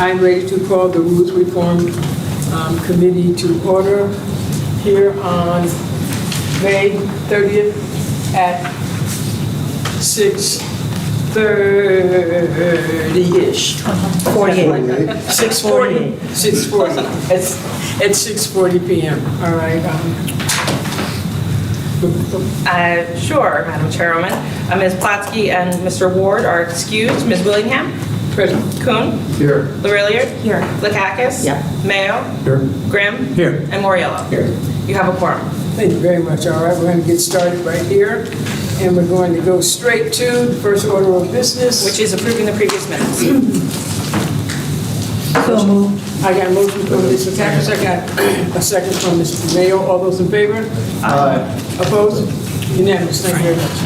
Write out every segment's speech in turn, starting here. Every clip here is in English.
I'm ready to call the Rules Reform Committee to order here on May 30th at 6:30-ish. 48. 6:40. 6:40. At 6:40 p.m. All right. Sure, Madam Chairwoman. Ms. Platsky and Mr. Ward are excused. Ms. Willingham? Present. Kuhn? Here. LaRilliard? Here. Lakakis? Yeah. Mayo? Here. Grimm? Here. And Moriello? Here. You have a quorum. Thank you very much. All right, we're going to get started right here. And we're going to go straight to the first order of business. Which is approving the previous minutes. So moved. I got a motion from Mr. Takis. I got a second from Mr. Mayo. All those in favor? Aye. Opposed? Unanimous. Thank you very much.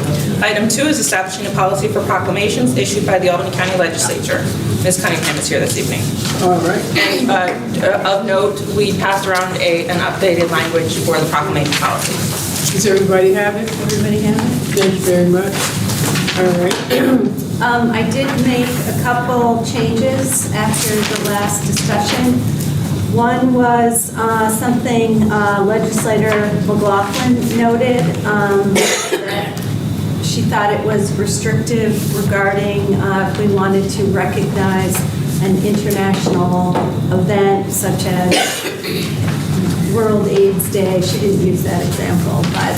Item 2 is establishing a policy for proclamations issued by the Albany County Legislature. Ms. Cunningham is here this evening. All right. And of note, we passed around an updated language for the proclamation policy. Does everybody have it? Everybody have it? Thank you very much. All right. I did make a couple changes after the last discussion. One was something Legislator McLaughlin noted, that she thought it was restrictive regarding if we wanted to recognize an international event such as World AIDS Day. She didn't use that example, but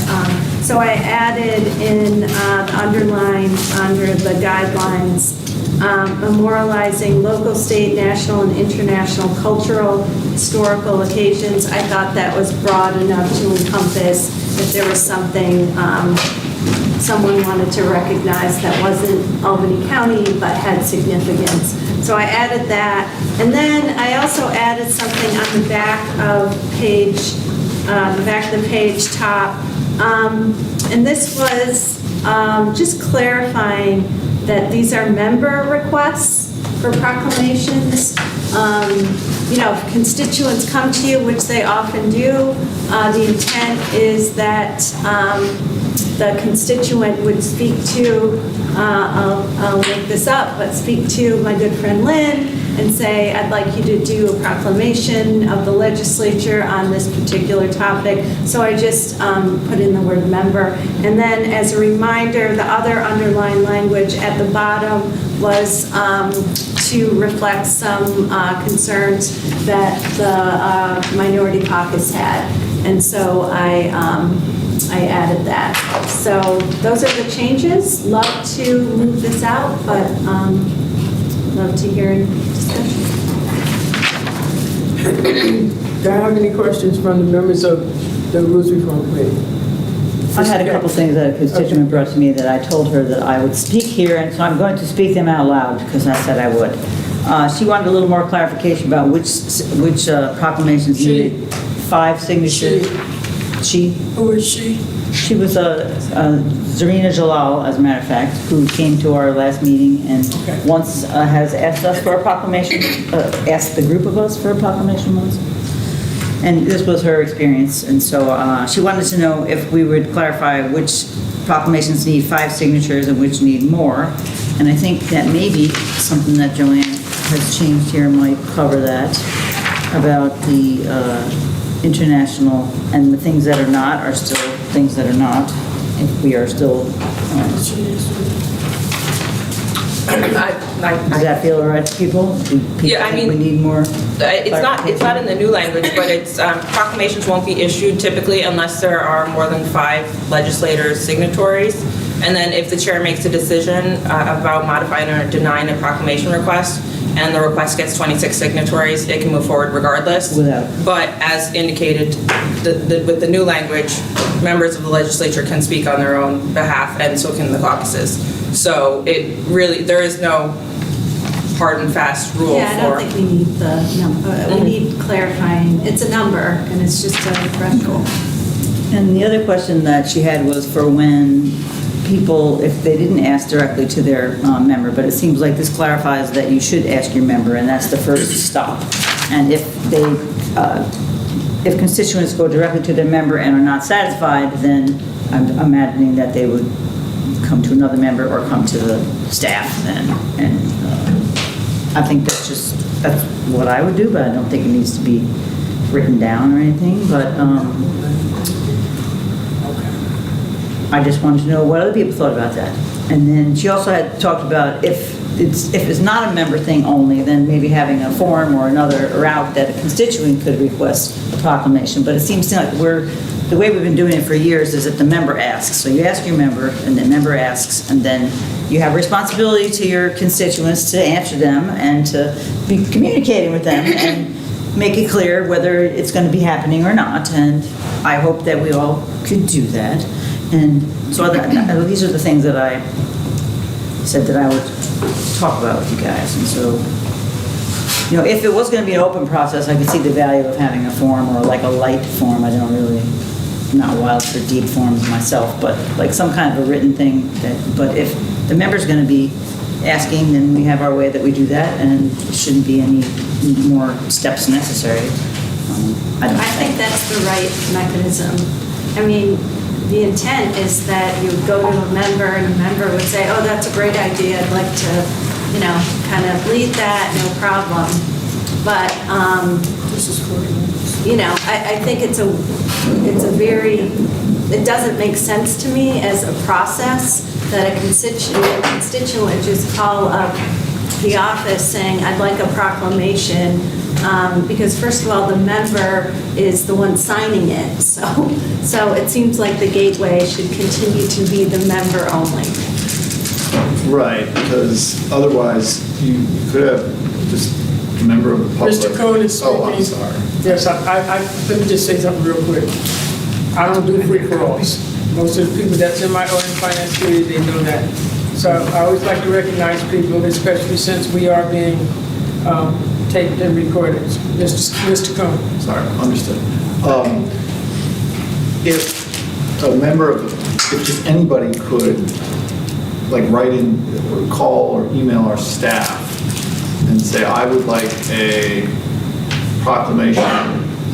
so I added in the underline under the guidelines, memorializing local, state, national, and international cultural, historical occasions. I thought that was broad enough to encompass if there was something someone wanted to recognize that wasn't Albany County but had significance. So I added that. And then I also added something on the back of the page top. And this was just clarifying that these are member requests for proclamations. You know, if constituents come to you, which they often do, the intent is that the constituent would speak to, I'll make this up, but speak to my good friend Lynn and say, I'd like you to do a proclamation of the legislature on this particular topic. So I just put in the word member. And then as a reminder, the other underlined language at the bottom was to reflect some concerns that the minority caucus had. And so I added that. So those are the changes. Love to move this out, but love to hear any discussion. Do I have any questions from the members of the Rules Reform Committee? I had a couple things that a constituent brought to me that I told her that I would speak here, and so I'm going to speak them out loud because I said I would. She wanted a little more clarification about which proclamations needed 5 signatures. She? Who is she? She was Zarina Jalal, as a matter of fact, who came to our last meeting and once has asked us for a proclamation, asked the group of us for a proclamation once. And this was her experience. And so she wanted to know if we would clarify which proclamations need 5 signatures and which need more. And I think that maybe something that Joanne has changed here might cover that, about the international, and the things that are not are still things that are not, if we are still, does that feel all right to people? Do people Yeah, I think mean, we need more? It's not in the new language, but it's proclamations won't be issued typically unless there are more than 5 legislators' signatories. And then if the chair makes a decision about modifying or denying a proclamation request, and the request gets 26 signatories, it can move forward regardless. Without. But as indicated, with the new language, members of the legislature can speak on their own behalf, and so can the caucuses. So it really, there is no hard and fast rule Yeah, I don't think we need the number. We need clarifying. It's a number, and it's just a threshold. And the other question that she had was for when people, if they didn't ask directly to their member, but it seems like this clarifies that you should ask your member, and that's the first stop. And if constituents go directly to their member and are not satisfied, then I'm imagining that they would come to another member or come to the staff then. And I think that's just that's what I would do, but I don't think it needs to be written down or anything, but I just wanted to know what other people thought about that. And then she also had talked about if it's not a member thing only, then maybe having a form or another route that a constituent could request a proclamation. But it seems to like the way we've been doing it for years is that the member asks. So you ask your member, and the member asks, and then you have responsibility to your constituents to answer them and to be communicating with them and make it clear whether it's going to be happening or not. And I hope that we all could do that. And so these are the things that I said that I would talk about with you guys. And so, you know, if it was going to be an open process, I could see the value of having a form or like a light form. I don't really, not wild for deep forms myself, but like some kind of a written thing. But if the member's going to be asking, then we have our way that we do that, and there shouldn't be any more steps necessary. I think that's the right mechanism. I mean, the intent is that you would go to a member and a member would say, oh, that's a great idea, I'd like to, you know, kind of lead that, no problem. But, you know, I think it's a very, it doesn't make sense to me as a process that a constituent just call up the office saying, I'd like a proclamation, because first of all, the member is the one signing it. So it seems like the gateway should continue to be the member only. Right, because otherwise you could have just a member of the public. Mr. Cohen is speaking. Oh, I'm sorry. Yes, let me just say something real quick. I don't do free-for-alls. Most of the people that's in my own finance committee, they know that. So I always like to recognize people, especially since we are being taped and recorded. Mr. Cohen. Sorry, understood. If a member of, if just anybody could, like, write in or call or email our staff and say, I would like a proclamation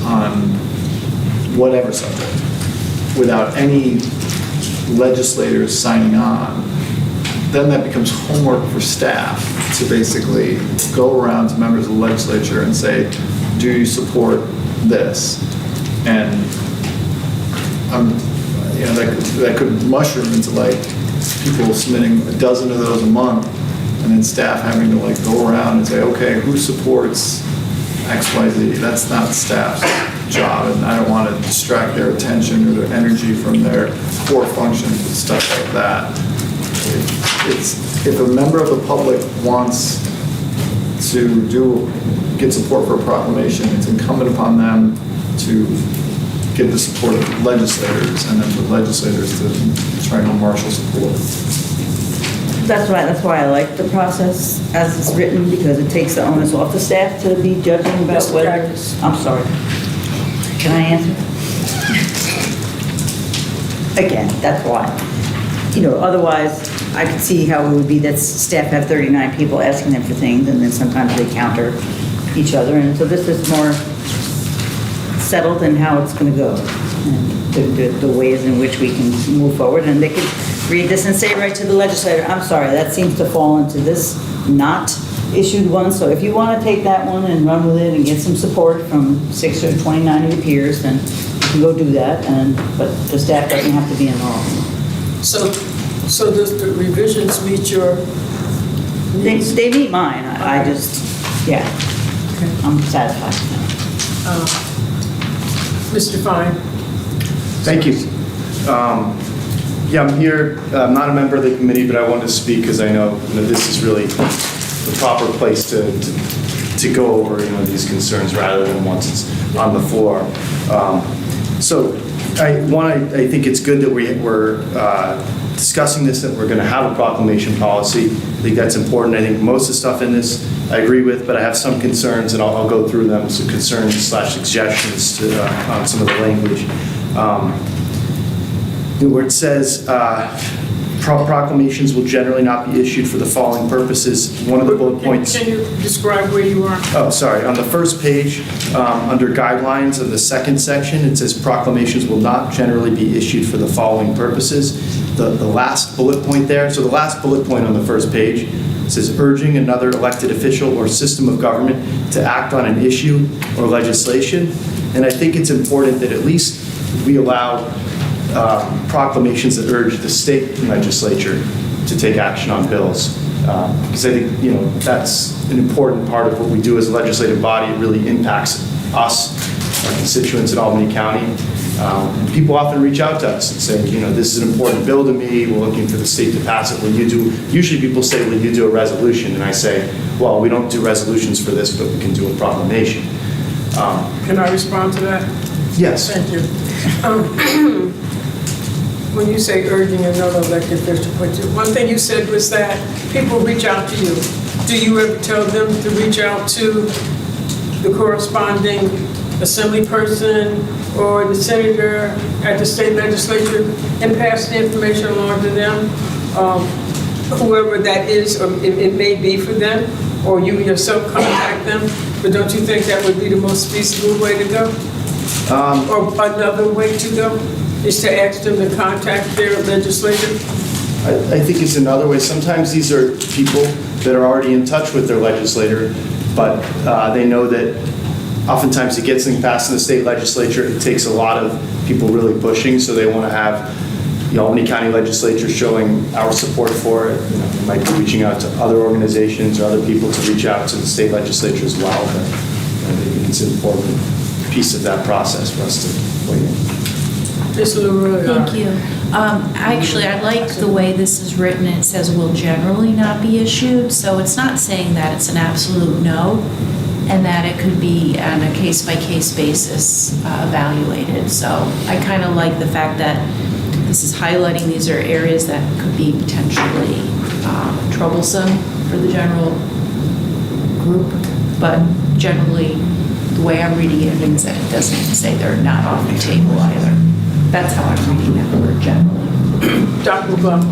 on whatever subject, without any legislators signing on, then that becomes homework for staff to basically go around to members of the legislature and say, do you support this? And you know, that could mushroom into like people submitting a dozen of those a month, and then staff having to like go around and say, okay, who supports XYZ? That's not staff's job, and I don't want to distract their attention or their energy from their core functions and stuff like that. If a member of the public wants to get support for a proclamation, it's incumbent upon them to get the support of legislators, and then for legislators to try to marshal support. That's why I like the process as it's written, because it takes the onus off the staff to be judging about Mr. whether. Cactus. I'm sorry. Can I answer? Again, that's why. You know, otherwise, I could see how it would be that staff have 39 people asking them for things, and then sometimes they counter each other. And so this is more settled in how it's going to go, and the ways in which we can move forward. And they could read this and say right to the legislator, I'm sorry, that seems to fall into this not issued one. So if you want to take that one and run with it and get some support from 6 or 29 of your peers, then you can go do that. But the staff doesn't have to be involved. So does the revisions meet your needs? They meet mine. I just, yeah, I'm satisfied. Mr. Fine. Thank you. Yeah, I'm here, I'm not a member of the committee, but I wanted to speak because I know, this is really the proper place to go over, these concerns rather than once it's on the floor. So I think it's good that we're discussing this, that we're going to have a proclamation policy. I think that's important. I think most of the stuff in this I agree with, but I have some concerns, and I'll go through them, some concerns / suggestions on some of the language. Where it says proclamations will generally not be issued for the following purposes. One of the bullet points. Can you describe where you are? Oh, sorry. On the first page, under guidelines of the second section, it says proclamations will not generally be issued for the following purposes. The last bullet point there, so the last bullet point on the first page It says urging another elected official or system of government to act on an issue or legislation. And I think it's important that at least we allow proclamations that urge the state legislature to take action on bills. Because I think, that's an important part of what we do as a legislative body. It really impacts us, our constituents in Albany County. People often reach out to us and say, this is an important bill to me. We're looking for the state to pass it. Will you do? Usually people say, will you do a resolution? And I say, well, we don't do resolutions for this, but we can do a proclamation. Can I respond to that? Yes. Thank you. When you say urging another elected official, one thing you said was that people reach out to you. Do you ever tell them to reach out to the corresponding assembly person or the senator at the state legislature and pass the information along to them? Whoever that is, or it may be for them, or you yourself contact them, but don't you think that would be the most feasible way to go? Or another way to go is to ask them to contact their legislator? I think it's another way. Sometimes these are people that are already in touch with their legislator, but they know that oftentimes to get something passed in the state legislature, it takes a lot of people really pushing, so they want to have the Albany County legislature showing our support for it. They might be reaching out to other organizations or other people to reach out to the state legislature as well, but I think it's an important piece of that process for us to weigh in. Thank you. Actually, I like the way this is written. It says will generally not be issued, so it's not saying that it's an absolute no, and that it could be on a case-by-case basis evaluated. So I kind of like the fact that this is highlighting these are areas that could be potentially troublesome for the general group, but generally, the way I'm reading it means that it doesn't say they're not off the table either. That's how I'm reading that word generally. Dr. Bum.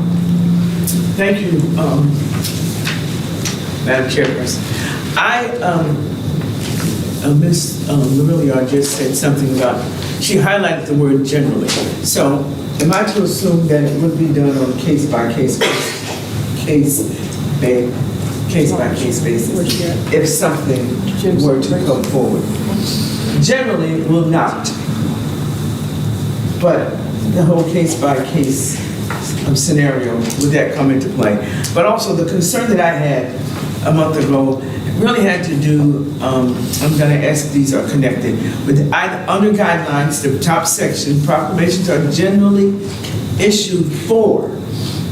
Thank you, Madam Chairperson. Ms. Larilliard just said something about, she highlighted the word generally. So am I to assume that it would be done on a case-by-case basis if something were to come forward? Generally, will not. But the whole case-by-case scenario, would that come into play? But also the concern that I had a month ago really had to do, I'm going to ask these are connected, with under guidelines, the top section, proclamations are generally issued for.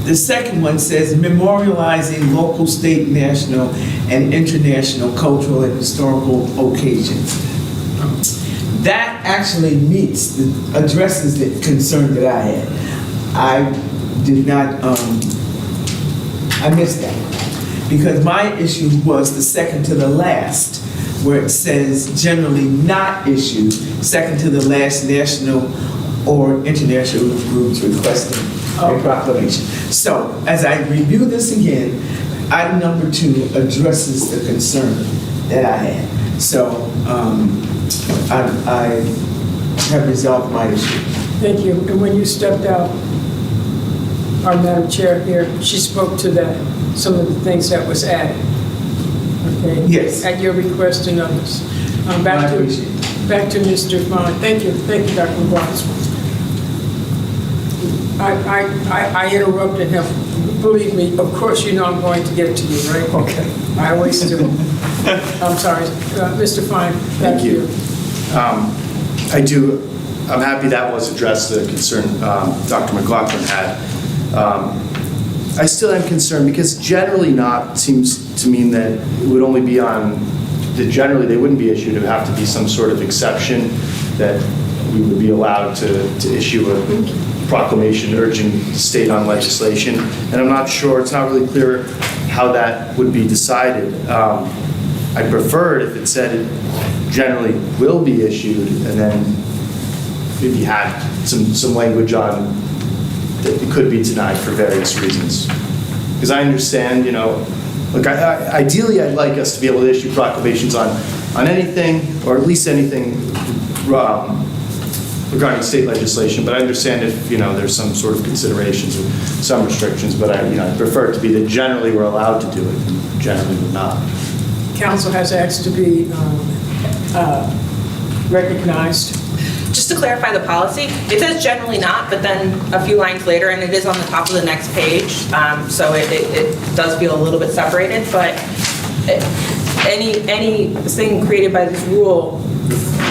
The second one says memorializing local, state, national, and international cultural and historical occasions. That actually addresses the concern that I had. I did not, I missed that. Because my issue was the second to the last, where it says generally not issued, second to the last national or international groups requesting a proclamation. So as I review this again, item number 2 addresses the concern that I had. So I have resolved my issue. Thank you. And when you stepped out, our Madam Chair here, she spoke to that, some of the things that was added. Okay? Yes. At your request and others. I appreciate it. Back to Mr. Vaughn. Thank you, Dr. Watts. I interrupted him. Believe me, of course you know I'm going to get to you, right? Okay. I always do. I'm sorry. Mr. Fine, thank you. I'm happy that was addressed, the concern Dr. McLaughlin had. I still am concerned because generally not seems to mean that it would only be on, that generally they wouldn't be issued. It would have to be some sort of exception that we would be allowed to issue a proclamation urging state on legislation. And I'm not sure, it's not really clear how that would be decided. I prefer it if it said it generally will be issued and then maybe had some language on that it could be denied for various reasons. Because I understand, look, ideally I'd like us to be able to issue proclamations on anything, or at least anything regarding state legislation, but I understand if, there's some sort of considerations or some restrictions, but I prefer it to be that generally we're allowed to do it, and generally we're not. Council has asked to be recognized. Just to clarify the policy, it says generally not, but then a few lines later, and it is on the top of the next page, so it does feel a little bit separated, but anything created by this rule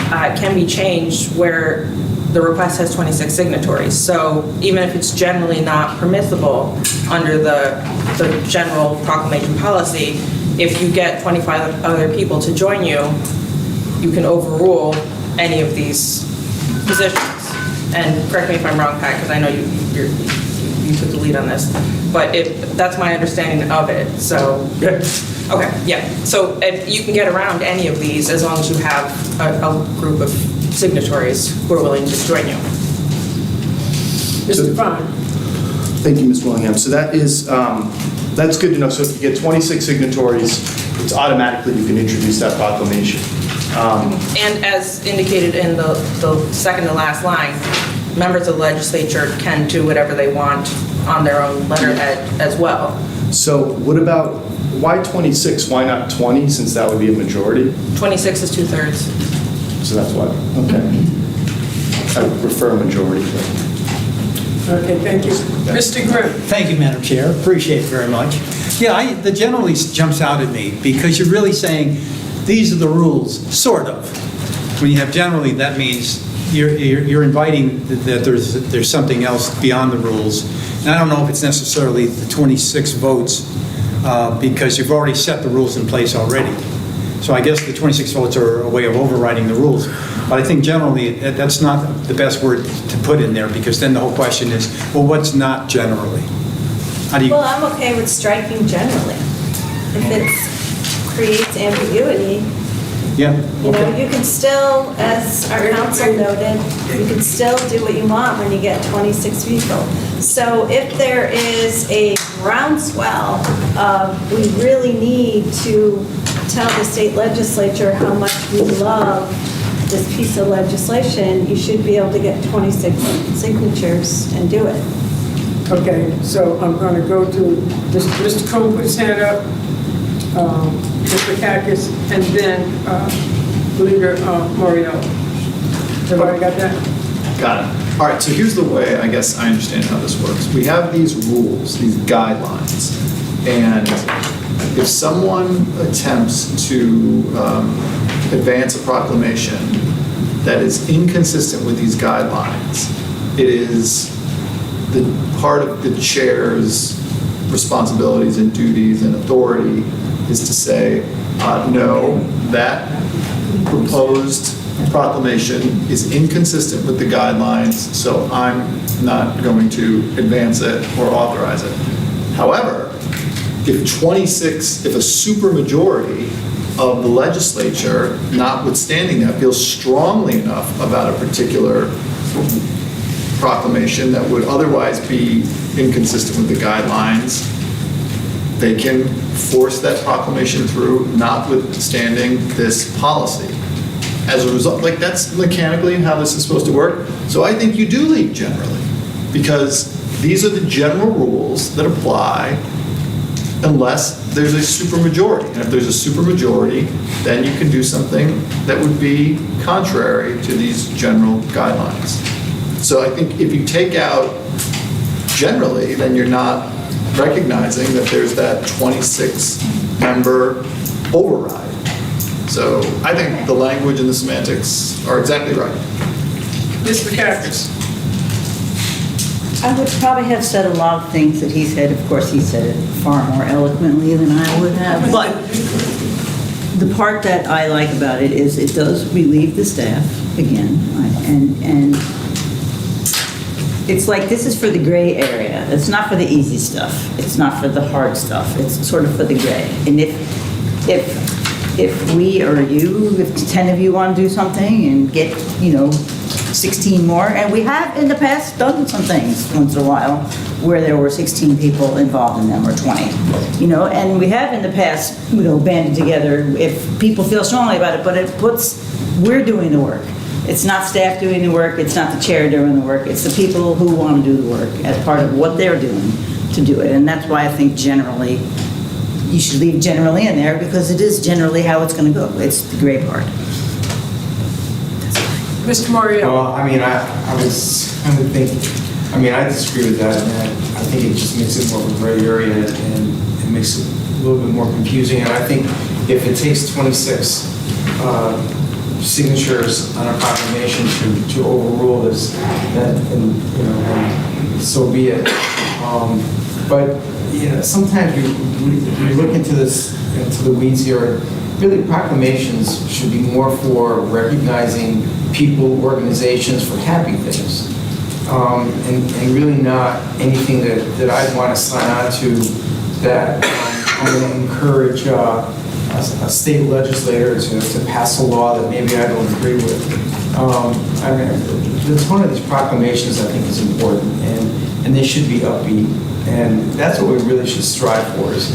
can be changed where the request has 26 signatories. So even if it's generally not permissible under the general proclamation policy, if you get 25 other people to join you, you can overrule any of these positions. And correct me if I'm wrong, Pat, because I know you took the lead on this, but that's my understanding of it, so. Okay, yeah, so you can get around any of these as long as you have a group of signatories who are willing to join you. Mr. Fine. Thank you, Ms. Willingham. So that's good to know. So if you get 26 signatories, it's automatically you can introduce that proclamation. And as indicated in the second to last line, members of the legislature can do whatever they want on their own letterhead as well. So why 26? Why not 20, since that would be a majority? 26 is 2/3. So that's why, okay. I would prefer a majority. Okay, thank you. Mr. Grimm. Thank you, Madam Chair. Appreciate it very much. Yeah, the generally jumps out at me because you're really saying these are the rules, sort of. When you have generally, that means you're inviting that there's something else beyond the rules. And I don't know if it's necessarily the 26 votes because you've already set the rules in place already. So I guess the 26 votes are a way of overriding the rules. But I think generally that's not the best word to put in there because then the whole question is, well, what's not generally? How do you? Well, I'm okay with striking generally. If it creates ambiguity, Yeah. you Okay. can still, as our council noted, you can still do what you want when you get 26 people. So if there is a groundswell of we really need to tell the state legislature how much we love this piece of legislation, you should be able to get 26 signatures and do it. Okay, so I'm going to go to Mr. Cole, put his hand up, Mr. Kakis, and then Leader Moreno. Everybody got that? Got it. All right, so here's the way I guess I understand how this works. We have these rules, these guidelines, and if someone attempts to advance a proclamation that is inconsistent with these guidelines, it is the part of the chair's responsibilities and duties and authority is to say, no, that proposed proclamation is inconsistent with the guidelines, so I'm not going to advance it or authorize it. However, if a supermajority of the legislature, notwithstanding that, feels strongly enough about a particular proclamation that would otherwise be inconsistent with the guidelines, they can force that proclamation through, notwithstanding this policy. As a result, that's mechanically how this is supposed to work. So I think you do leave generally, because these are the general rules that apply unless there's a supermajority. And if there's a supermajority, then you can do something that would be contrary to these general guidelines. So I think if you take out generally, then you're not recognizing that there's that 26-member override. So I think the language and the semantics are exactly right. Mr. Kakis. I would probably have said a lot of things that he said. Of course, he said it far more eloquently than I would have. But the part that I like about it is it does relieve the staff, again, and it's like this is for the gray area. It's not for the easy stuff. It's not for the hard stuff. It's sort of for the gray. And if we or you, if 10 of you want to do something and get, 16 more, and we have in the past done some things once in a while where there were 16 people involved in them, or 20, and we have in the past, banded together if people feel strongly about it, but we're doing the work. It's not staff doing the work, it's not the chair doing the work, it's the people who want to do the work as part of what they're doing to do it. And that's why I think generally, you should leave generally in there, because it is generally how it's going to go. It's the gray part. Mr. Mario? Well, I mean, I was kind of thinking, I mean, I disagree with that, and I think it just makes it more of a gray area, and it makes it a little bit more confusing. And I think if it takes 26 signatures on a proclamation to overrule this, then, and, you know, then so be it. But, you know, sometimes we look into this, into the weeds here. Really, proclamations should be more for recognizing people, organizations for happy things. And really not anything that I'd want to sign on to that I'm going to encourage a state legislator to pass a law that maybe I don't agree with. I mean, the tone of these proclamations, I think, is important, and they should be upbeat. And that's what we really should strive for is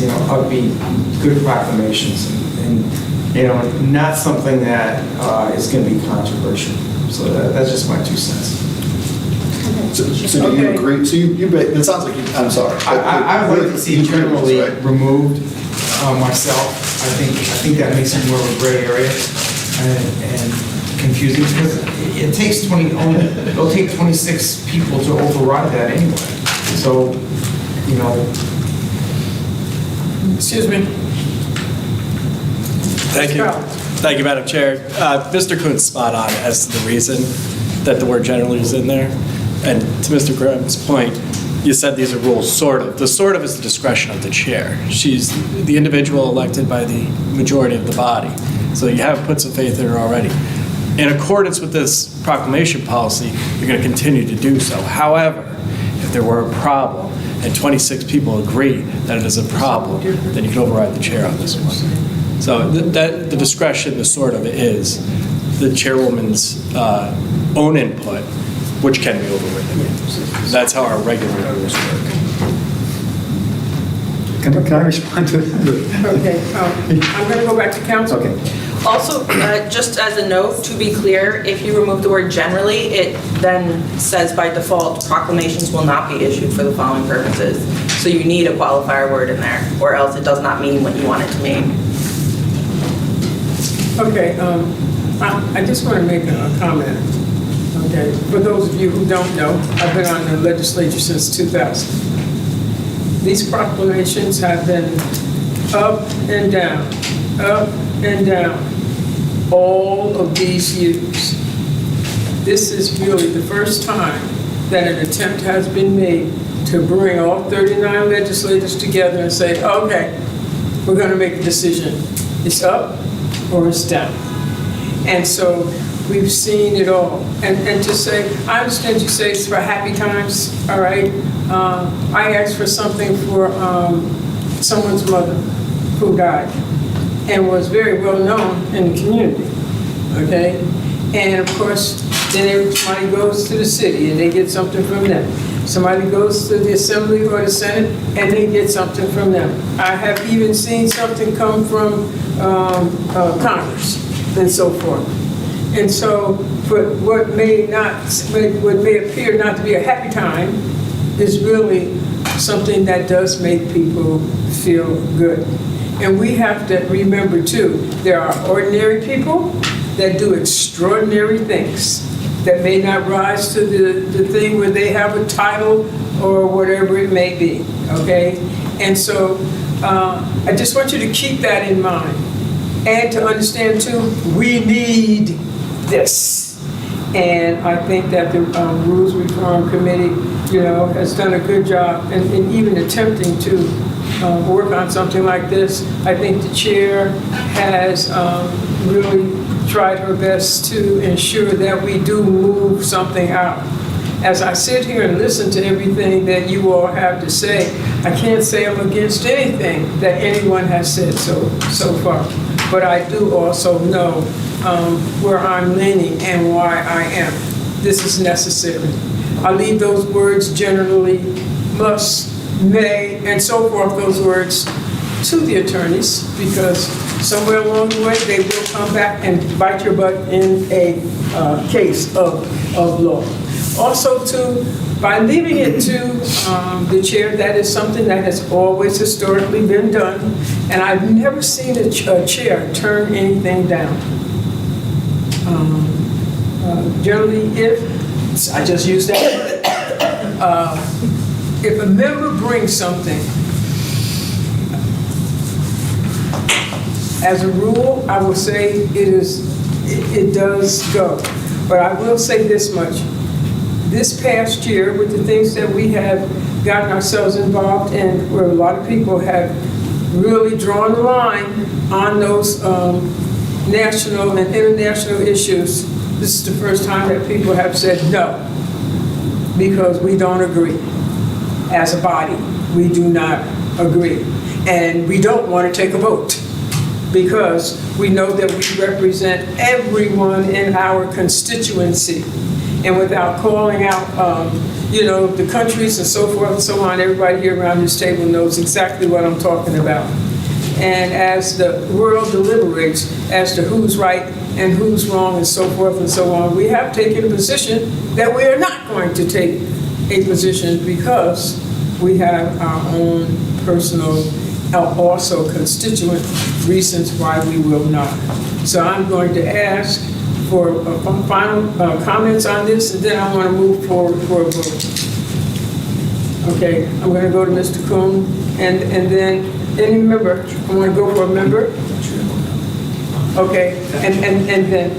you know, upbeat, good proclamations, and you know, not something that is going to be controversial. So that's just my 2 cents. So do you agree? So it sounds like I'm sorry. I would like to see generally removed myself. I think that makes it more of a gray area and confusing, because it takes it'll take 26 people to override that anyway. So, you know. Excuse me. Thank you. Thank you, Madam Chair. Mr. Kuhn's spot on as to the reason that the word generally is in there. And to Mr. Graham's point, you said these are rules, sort of. The sort of is the discretion of the chair. She's the individual elected by the majority of the body. So you have put some faith in her already. In accordance with this proclamation policy, you're going to continue to do so. However, if there were a problem and 26 people agree that it is a problem, then you can override the chair on this one. So the discretion, the sort of, is the chairwoman's own input, which can be overridden. That's how our regular rules work. Can I respond to it? Okay, I'm going to go back to council. Okay. Also, just as a note, to be clear, if you remove the word generally, it then says by default, proclamations will not be issued for the following purposes. So you need a qualifier word in there, or else it does not mean what you want it to mean. Okay, I just want to make a comment. Okay, for those of you who don't know, I've been on the legislature since 2000. These proclamations have been up and down, all of these years. This is really the first time that an attempt has been made to bring all 39 legislators together and say, okay, we're going to make a decision. It's up or it's down. And so we've seen it all. And to say, I understand you say it's for happy times, all right? I asked for something for someone's mother who died and was very well known in the community, okay? And of course, then somebody goes to the city and they get something from them. Somebody goes to the Assembly or the Senate and they get something from them. I have even seen something come from Congress and so forth. And so for what may appear not to be a happy time is really something that does make people feel good. And we have to remember too, there are ordinary people that do extraordinary things that may not rise to the thing where they have a title or whatever it may be, okay? And so I just want you to keep that in mind and to understand too, we need this. And I think that the Rules Reform Committee, you know, has done a good job in even attempting to work on something like this. I think the chair has really tried her best to ensure that we do move something out. As I sit here and listen to everything that you all have to say, I can't say I'm against anything that anyone has said so far. But I do also know where I'm leaning and why I am. This is necessary. I leave those words generally, must, may, and so forth, those words to the attorneys, because somewhere along the way, they will come back and bite your butt in a case of law. Also, too, by leaving it to the chair, that is something that has always historically been done, and I've never seen a chair turn anything down. Generally, if, I just use that, if a member brings something, as a rule, I will say it does go. But I will say this much. This past year, with the things that we have gotten ourselves involved in, where a lot of people have really drawn the line on those national and international issues, this is the first time that people have said no, because we don't agree. As a body, we do not agree. And we don't want to take a vote, because we know that we represent everyone in our constituency. And without calling out, the countries and so forth and so on, everybody here around this table knows exactly what I'm talking about. And as the world deliberates as to who's right and who's wrong and so forth and so on, we have taken a position that we are not going to take a position, because we have our own personal, also constituent reasons why we will not. So I'm going to ask for final comments on this, and then I want to move forward for a vote. Okay, I'm going to go to Mr. Kuhn, and then any member. I want to go for a member. Okay, and then.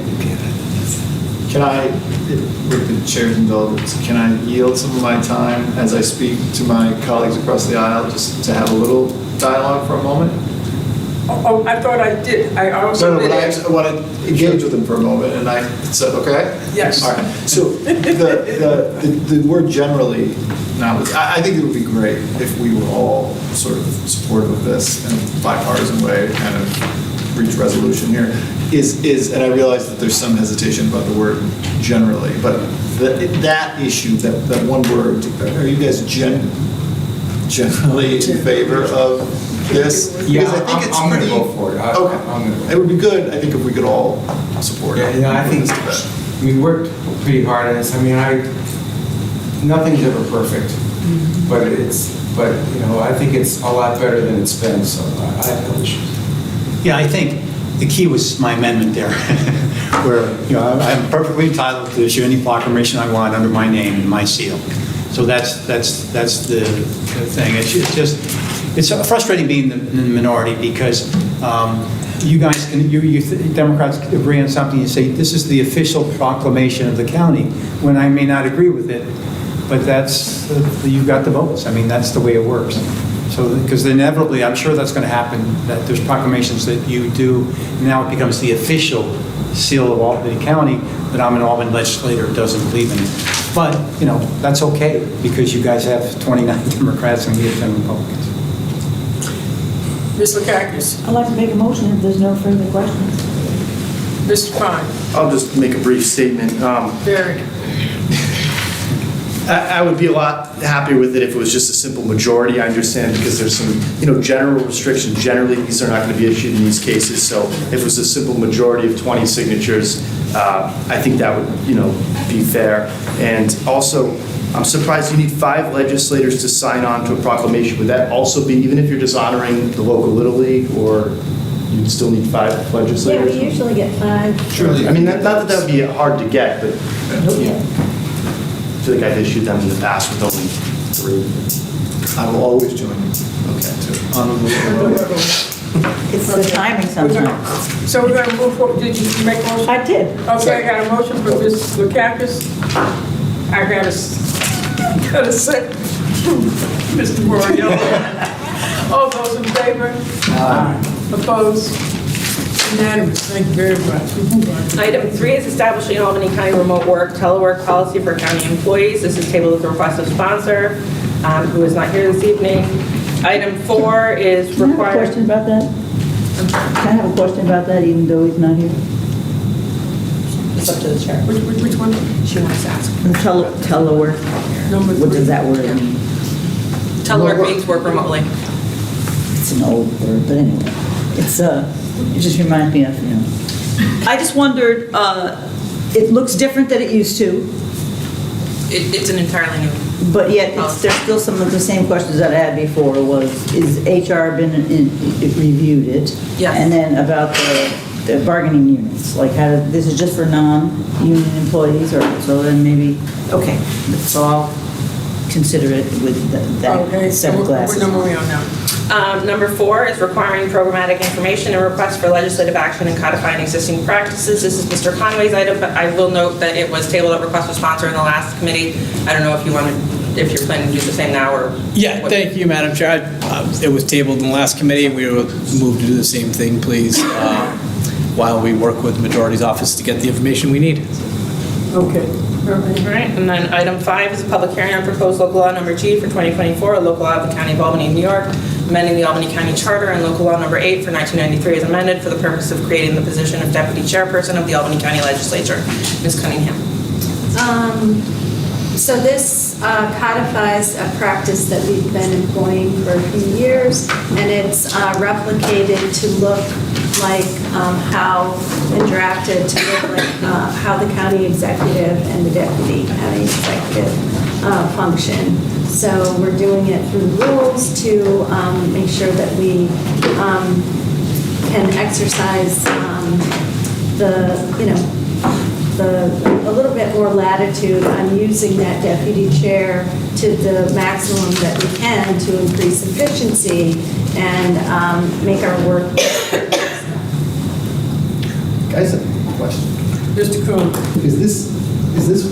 Can I, with the chair's indulgence, can I yield some of my time as I speak to my colleagues across the aisle, just to have a little dialogue for a moment? Oh, I thought I did. I also No, did. but I want to engage with them for a moment, and I said, okay? Yes. All right. So the word generally, now, I think it would be great if we were all sort of supportive of this in a bipartisan way, kind of reach resolution here, and I realize that there's some hesitation about the word generally, but that issue, that one word, are you guys generally in favor of this? Yeah, Because I think it's I'm going to pretty- vote for it. Okay. I'm gonna vote. It would be good, I think, if we could all support it. Yeah, I think, we worked pretty hard on this. I mean, nothing's ever perfect, but I think it's a lot better than it's been, so I have no issues. Yeah, I think the key was my amendment there, where, I'm perfectly entitled to issue any proclamation I want under my name and my seal. So that's the thing. It's frustrating being in the minority, because you guys, you Democrats agree on something, you say, this is the official proclamation of the county, when I may not agree with it, but you've got the votes. I mean, that's the way it works. So, because inevitably, I'm sure that's going to happen, that there's proclamations that you do, now it becomes the official seal of Albany County, that I'm an Albany legislator who doesn't believe in it. But, that's okay, because you guys have 29 Democrats and we have 10 Republicans. Ms. Lakakis, I'd like to make a motion if there's no further questions. Mr. Fine, I'll just make a brief statement. Derek. I would be a lot happier with it if it was just a simple majority. I understand, because there's some, general restrictions. Generally, these are not going to be issued in these cases. So if it was a simple majority of 20 signatures, I think that would, be fair. And also, I'm surprised you need 5 legislators to sign on to a proclamation. Would that also be, even if you're dishonoring the local Little League, or you'd still need 5 Yeah, legislators? we usually get 5. Surely. I mean, not that that would be hard to get, but Yeah. I feel like I've issued them in the past with only 3. I will always join you. Okay, too. It's the timing sometimes. So we're going to move forward. Did you make a motion? I did. Okay, I got a motion for Ms. Lakakis. I got a second. Mr. Morello. All those in favor? Opposed? Unanimous. Thank you very much. Item 3 is establishing Albany County remote work, telework policy for county employees. This is tabled at the request of sponsor, who is not here this evening. Item 4 is Can I have a required. question about that? Can I have a question about that, even though he's not here? It's up to the chair. Which one? She wants to ask. Telework. Number 3. What does that word mean? Telework means work remotely. it's an old word, but anyway, it just reminds me of, I just wondered, it looks different than it used to, It's an entirely new. but yet there's still some of the same questions that I had before is HR reviewed it? Yes. And then about the bargaining units, like this is just for non-union employees or, so then maybe, okay, so I'll consider it with Okay, that set of what glasses. number are we on now? Number 4 is requiring programmatic information and requests for legislative action and codifying existing practices. This is Mr. Conway's item, but I will note that it was tabled at request for sponsor in the last committee. I don't know if if you're planning to do the same now or. Yeah, thank you, Madam Chair. It was tabled in the last committee, and we will move to do the same thing, please, while we work with Majority's office to get the information we need. Okay. All right, and then item 5 is a public hearing on proposed local law number G for 2024, a local law of the County of Albany, New York, amending the Albany County Charter and local law number 8 for 1993 is amended for the purpose of creating the position of deputy chairperson of the Albany County Legislature. Ms. Cunningham. So this codifies a practice that we've been employing for a few years, and it's replicated to look like how, and drafted to look like how the county executive and the deputy county executive function. So we're doing it through rules to make sure that we can exercise a little bit more latitude on using that deputy chair to the maximum that we can to increase efficiency and make our work. Guys, a question. Mr. Coon. Is this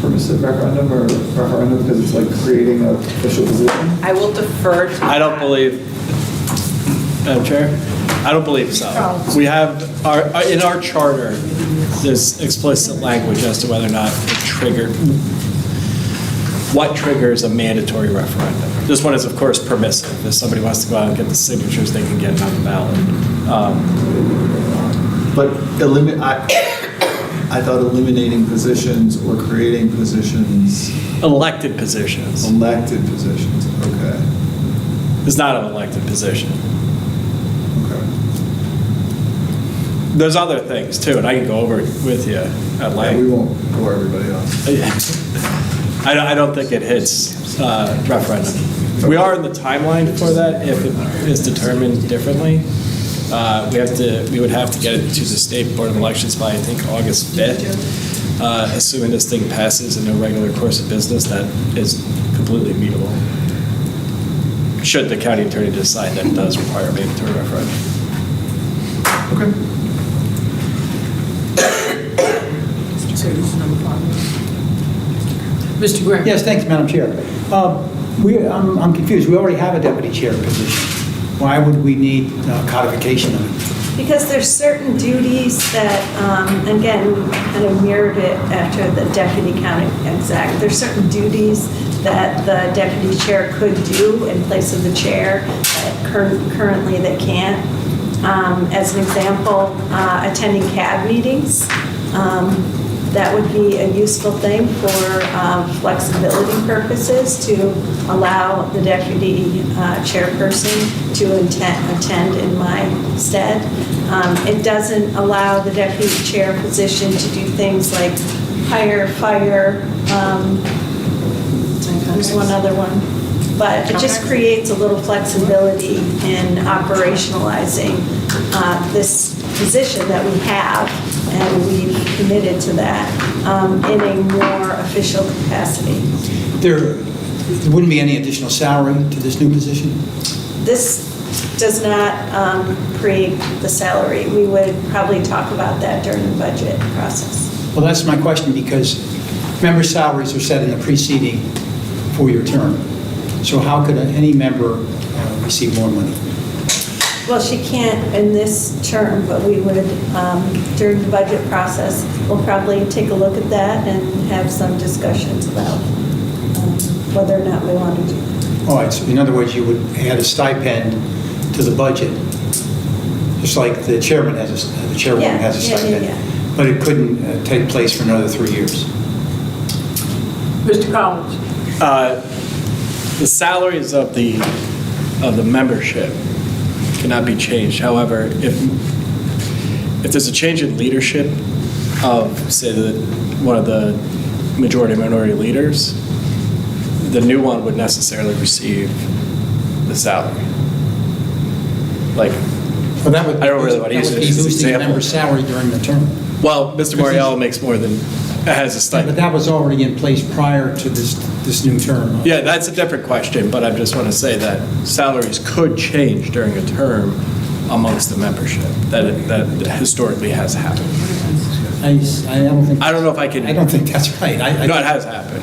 permissive referendum or referendum because it's like creating an official position? I will defer to. I don't believe, Madam Chair, I don't believe so. We have, in our charter, there's explicit language as to whether or not what triggers a mandatory referendum. This one is, of course, permissive. If somebody wants to go out and get the signatures, they can get it on the ballot. But I thought eliminating positions or creating positions, Elected positions. elected positions, okay. It's not an elected position. Okay. There's other things too, and I can go over it with you at Yeah, we length. won't bore everybody else. I don't think it hits referendum. We are in the timeline for that if it is determined differently. We would have to get it to the State Board of Elections by, I think, August 5th. Assuming this thing passes in a regular course of business, that is completely meetable. Should the county attorney decide that it does require a mandatory referendum. Okay. So this is number 5. Mr. Graham. Yes, thanks, Madam Chair. I'm confused. We already have a deputy chair position. Why would we need codification of it? Because there's certain duties that, again, we kind of mirrored it after the deputy county exec. There's certain duties that the deputy chair could do in place of the chair that currently they can't. As an example, attending CAB meetings. That would be a useful thing for flexibility purposes to allow the deputy chairperson to attend in my stead. It doesn't allow the deputy chair position to do things like hire, fire, there's one other one. But it just creates a little flexibility in operationalizing this position that we have, and we've committed to that in a more official capacity. There wouldn't be any additional salary to this new position? This does not create the salary. We would probably talk about that during the budget process. Well, that's my question, because member salaries are set in the preceding four-year term. So how could any member receive more money? Well, she can't in this term, but we would, during the budget process, we'll probably take a look at that and have some discussions about whether or not we want to do that. All right, so in other words, you would add a stipend to the budget, just like the chairman has the chairwoman has a stipend. Yeah. But it couldn't take place for another 3 years. Mr. Collins. The salaries of the of the membership cannot be changed. However, if there's a change in leadership of, say, one of the majority minority leaders, the new one would necessarily receive the salary. Like, But that would I don't really want to use it as an losing a example. member's salary during the term. Well, Mr. Moriello makes more than, has a But stipend. that was already in place prior to this new term. Yeah, that's a different question, but I just want to say that salaries could change during a term amongst the membership. That historically has happened. I don't think. I don't know if I can. I don't think that's right. No, it has happened.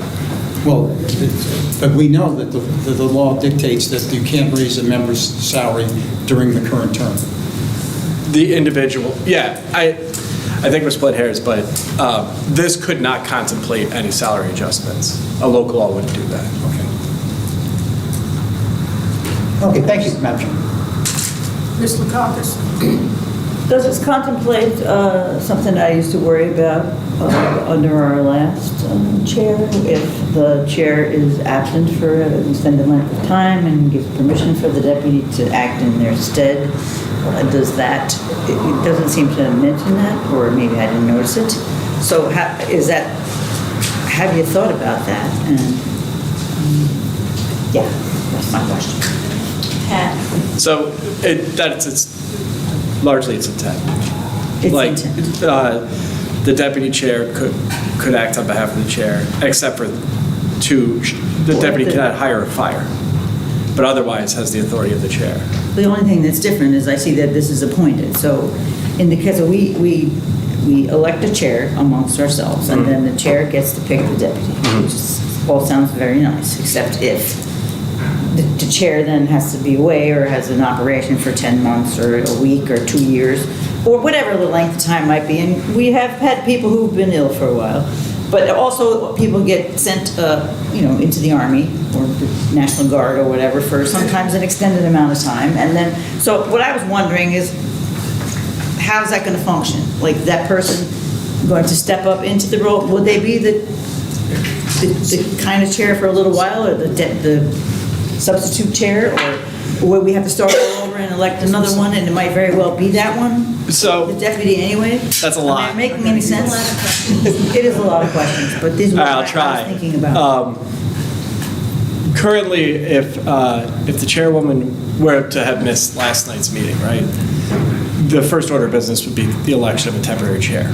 Well, but we know that the law dictates that you can't raise a member's salary during the current term. The individual, yeah, I think we're split hairs, but this could not contemplate any salary adjustments. A local law wouldn't do that. Okay, thank you, Madam Chair. Ms. Lakakis? Does this contemplate something I used to worry about under our last chair? If the chair is absent for an extended length of time and gives permission for the deputy to act in their stead, does that, it doesn't seem to mention that, or maybe I didn't notice it. So have you thought about that? And yeah, that's my question. Pat? So it's largely its intent. It's Like, intent. the deputy chair could act on behalf of the chair, except for the deputy cannot hire or fire, but otherwise has the authority of the chair. The only thing that's different is I see that this is appointed, so in the case of we elect a chair amongst ourselves, and then the chair gets to pick the deputy, which all sounds very nice, except if the chair then has to be away or has an operation for 10 months or a week or 2 years, or whatever the length of time might be, and we have had people who've been ill for a while, but also people get sent, into the Army or the National Guard or whatever for sometimes an extended amount of time. And then, so what I was wondering is, how's that going to function? Like, that person going to step up into the role? Would they be the kind of chair for a little while, or the substitute chair, or would we have to start all over and elect another one, and it might very well be that one? So The deputy anyway? That's a lot. Am I making any sense? It is a lot of questions, but these are what I'll I try. was thinking about. Currently, if the chairwoman were to have missed last night's meeting, right, the first order of business would be the election of a temporary chair.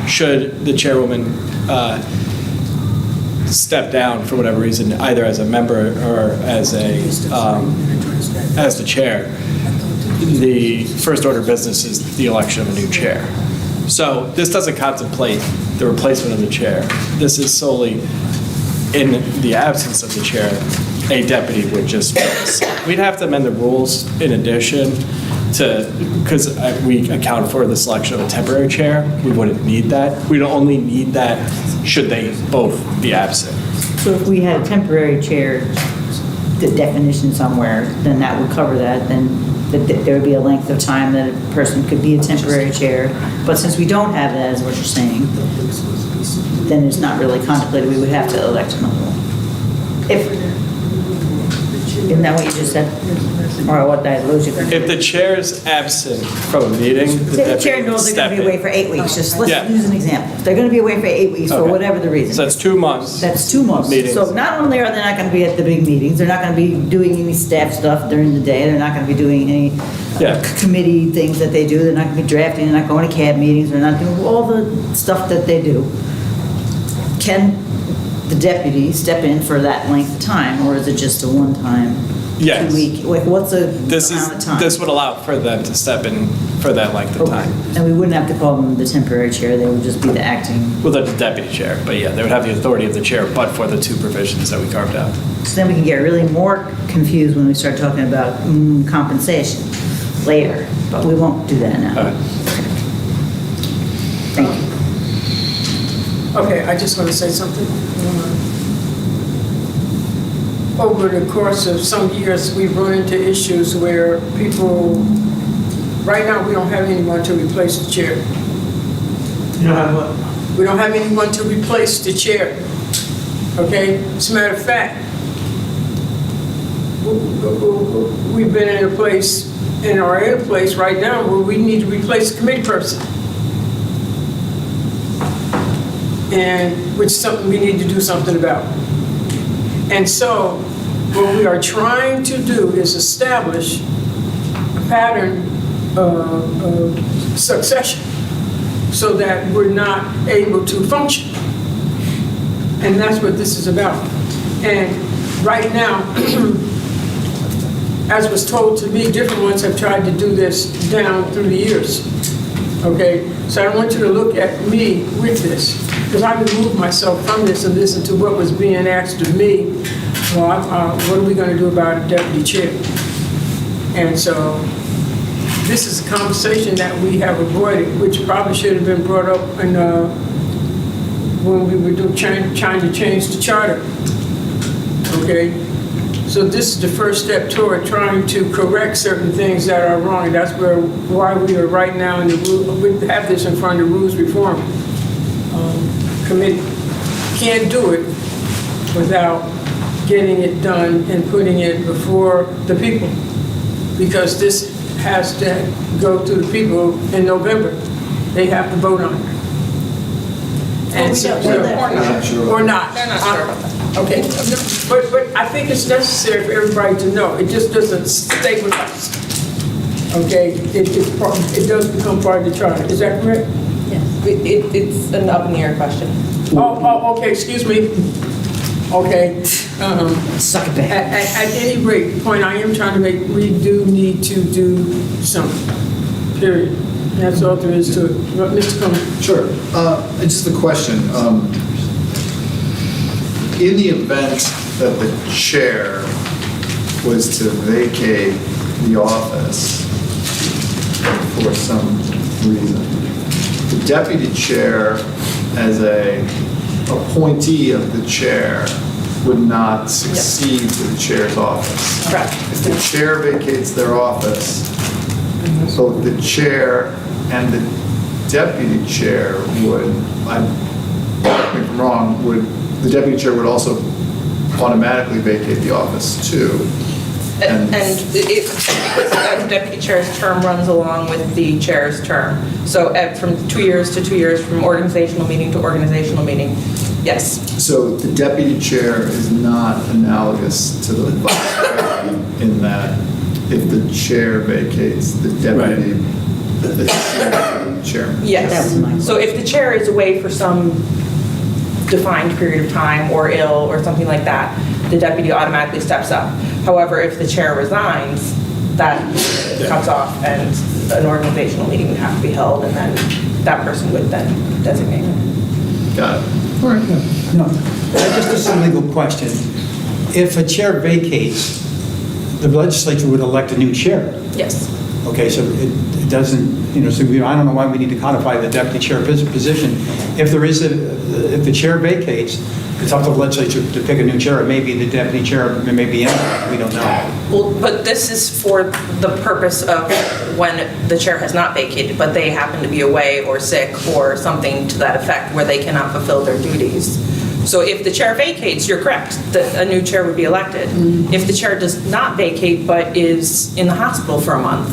Should the chairwoman step down for whatever reason, either as a member or as the chair, the first order of business is the election of a new chair. So this doesn't contemplate the replacement of the chair. This is solely, in the absence of the chair, a deputy would just pass. We'd have to amend the rules in addition to, because we account for the selection of a temporary chair. We wouldn't need that. We'd only need that should they both be absent. So if we had a temporary chair, the definition somewhere, then that would cover that, then there would be a length of time that a person could be a temporary chair. But since we don't have that, is what you're saying, then it's not really contemplated, we would have to elect another one. Isn't that what you just said? Or what I lose you? If the chair's absent from a meeting, the Say the chair deputy would knows they're step gonna be away in. for 8 weeks, just Yeah. let's use an example. They're gonna be away for 8 weeks for Okay. whatever the reason. So that's 2 months. That's 2 months. Meetings. So not only are they not going to be at the big meetings, they're not going to be doing any staff stuff during the day, they're not going to be doing any Yeah. committee things that they do, they're not going to be drafting, they're not going to CAB meetings, they're not doing all the stuff that they do. Can the deputy step in for that length of time, or is it just a one-time, Yes. 2-week? Like, what's the This amount of time? this would allow for them to step in for that length of time. And we wouldn't have to call them the temporary chair, they would just be the acting. Well, the deputy chair, but yeah, they would have the authority of the chair, but for the 2 provisions that we carved out. So then we can get really more confused when we start talking about compensation later, but we won't do that now. All right. Thank you. Okay, I just want to say something. Over the course of some years, we've run into issues where people, right now, we don't have anyone to replace the chair. You know how what? We don't have anyone to replace the chair. Okay? As a matter of fact, we've been in a place, and are in a place right now where we need to replace a committee person. And which is something we need to do something about. And so what we are trying to do is establish a pattern of succession so that we're not able to function. And that's what this is about. And right now, as was told to me, different ones have tried to do this down through the years. Okay? So I want you to look at me with this, because I removed myself from this and listened to what was being asked of me. Well, what are we going to do about a deputy chair? And so this is a conversation that we have avoided, which probably should have been brought up in, when we were trying to change the charter. Okay? So this is the first step toward trying to correct certain things that are wrong. And that's why we are right now in the we have this in front of the Rules Reform Committee. Can't do it without getting it done and putting it before the people, because this has to go to the people in November. They have to vote on it. And so, or not. They're not sure about that. Okay, but I think it's necessary for everybody to know. It just doesn't stay with us. Okay, it does become part of the charter. Is that correct? Yes. It's an up in the air question. Oh, okay, excuse me. Okay. Suck it back. At any rate, the point I am trying to make, we do need to do something, period. That's all there is to it. Mr. Cummings. Sure. Just a question. In the event that the chair was to vacate the office for some reason, the deputy chair, as a appointee of the chair, would not succeed to the chair's office. Correct. If the chair vacates their office, both the chair and the deputy chair would, correct me if I'm wrong, the deputy chair would also automatically vacate the office too. And the deputy chair's term runs along with the chair's term. So from 2 years to 2 years, from organizational meeting to organizational meeting, yes. So the deputy chair is not analogous to the vice president in that if the chair vacates, the deputy, the chairman. Yes. So if the chair is away for some defined period of time or ill or something like that, the deputy automatically steps up. However, if the chair resigns, that cuts off and an organizational meeting would have to be held, and then that person would then designate. Got it. All right. No, just a simple legal question. If a chair vacates, the legislature would elect a new chair. Yes. Okay, so it doesn't, so I don't know why we need to codify the deputy chair position. If if the chair vacates, it's up to the legislature to pick a new chair. It may be the deputy chair, it may be anyone, we don't know. Well, but this is for the purpose of when the chair has not vacated, but they happen to be away or sick or something to that effect where they cannot fulfill their duties. So if the chair vacates, you're correct, that a new chair would be elected. If the chair does not vacate but is in the hospital for a month,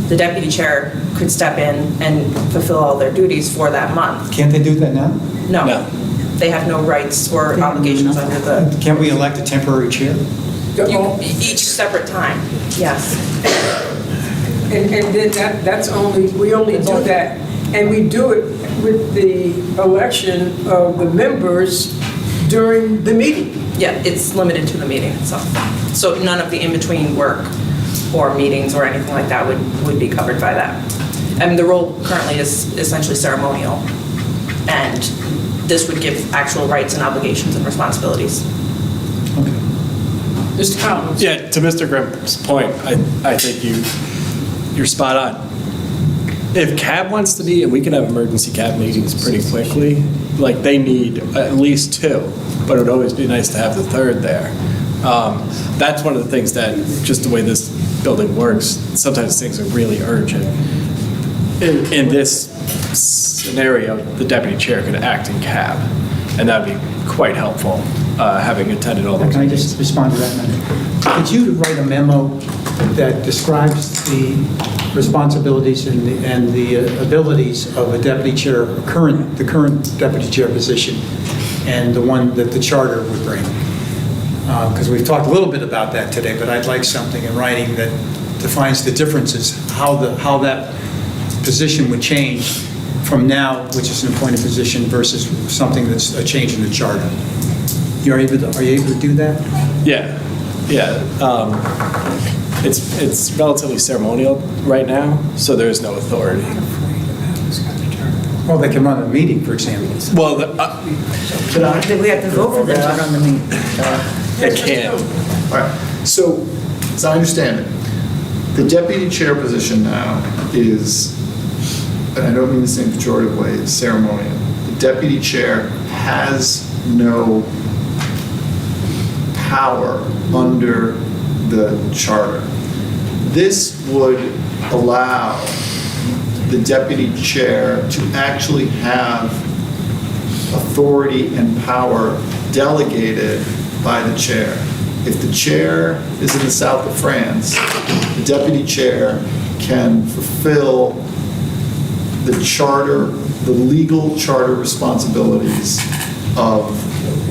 the deputy chair could step in and fulfill all their duties for that month. Can't they do that now? No. They have no rights or obligations under the, Can't we elect a temporary chair? each separate time, yes. And then that's only, we only do that, and we do it with the election of the members during the meeting. Yeah, it's limited to the meeting itself. So none of the in-between work or meetings or anything like that would be covered by that. And the role currently is essentially ceremonial, and this would give actual rights and obligations and responsibilities. Mr. Collins. Yeah, to Mr. Grimm's point, I think you're spot on. If CAB wants to be, and we can have emergency CAB meetings pretty quickly, like they need at least 2, but it would always be nice to have the 3rd there. That's one of the things that, just the way this building works, sometimes things are really urgent. In this scenario, the deputy chair could act in CAB, and that would be quite helpful. having attended all those Can I meetings. just respond to that? Could you write a memo that describes the responsibilities and the abilities of a deputy chair, the current deputy chair position, and the one that the charter would bring? Because we've talked a little bit about that today, but I'd like something in writing that defines the differences, how that position would change from now, which is an appointed position, versus something that's a change in the charter. Are you able to do that? Yeah. It's relatively ceremonial right now, so there is no authority. Well, they can run a meeting, for example. Well, We have to vote for them to run the meeting. it can't. All right, so, as I understand it, the deputy chair position now is, and I don't mean this in a pejorative way, it's ceremonial. The deputy chair has no power under the charter. This would allow the deputy chair to actually have authority and power delegated by the chair. If the chair is in the south of France, the deputy chair can fulfill the charter, the legal charter responsibilities of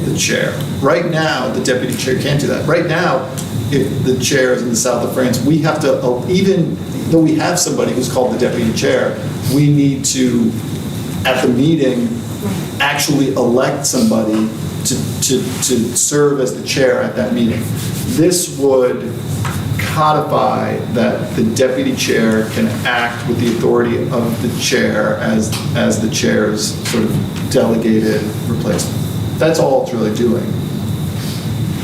the chair. Right now, the deputy chair can't do that. Right now, if the chair is in the south of France, we have to, even though we have somebody who's called the deputy chair, we need to, at the meeting, actually elect somebody to serve as the chair at that meeting. This would codify that the deputy chair can act with the authority of the chair as the chair's sort of delegated replacement. That's all it's really doing.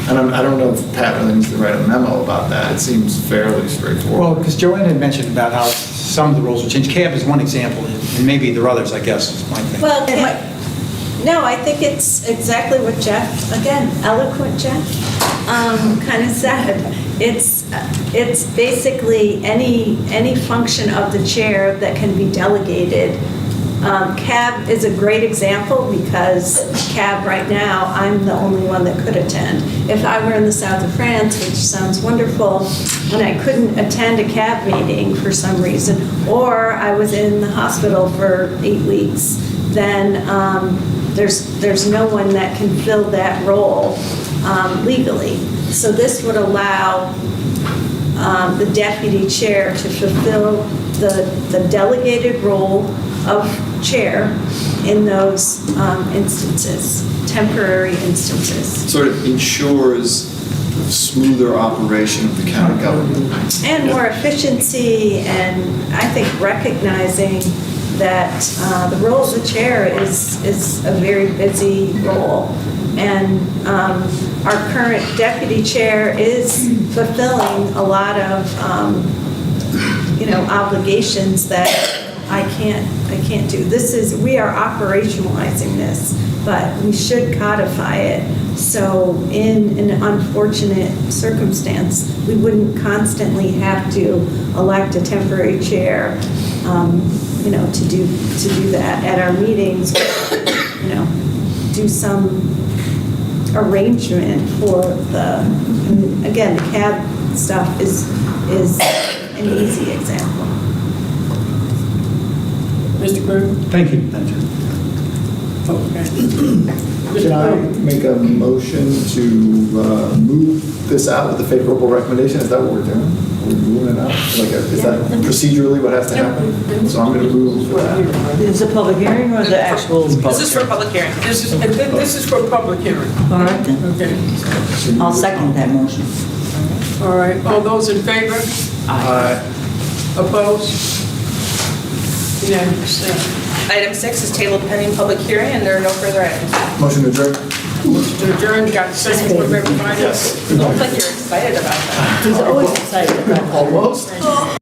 And I don't know if Pat really needs to write a memo about that. It seems fairly straightforward. Well, because Joanne had mentioned about how some of the rules will change. CAB is one example, and maybe there are others, I guess, is my thing. Well, no, I think it's exactly what Jeff, again, eloquent Jeff, kind of said. It's basically any function of the chair that can be delegated. CAB is a great example because CAB right now, I'm the only one that could attend. If I were in the south of France, which sounds wonderful, and I couldn't attend a CAB meeting for some reason, or I was in the hospital for 8 weeks, then there's no one that can fill that role legally. So this would allow the deputy chair to fulfill the delegated role of chair in those instances, temporary instances. Sort of ensures smoother operation of the county government. And more efficiency, and I think recognizing that the role of the chair is a very busy role. And our current deputy chair is fulfilling a lot of, obligations that I can't do. We are operationalizing this, but we should codify it. So in an unfortunate circumstance, we wouldn't constantly have to elect a temporary chair, to do that at our meetings, do some arrangement for again, the CAB stuff is an easy example. Mr. Krueger? Thank you. Thank you. Can I make a motion to move this out with a favorable recommendation? Is that what we're doing? Are we moving it out? Is that procedurally what has to happen? So I'm going to move for that. Is it a public hearing or the actual? This is for public hearing. This is for public hearing. All right then. Okay. I'll second that motion. All right. All those in favor? Opposed? Unanimous. Item 6 is tabled pending public hearing, and there are no further items. Motion to adjourn? To adjourn, got second from everybody? Yes. You look like you're excited about that. He's always excited about that. Almost?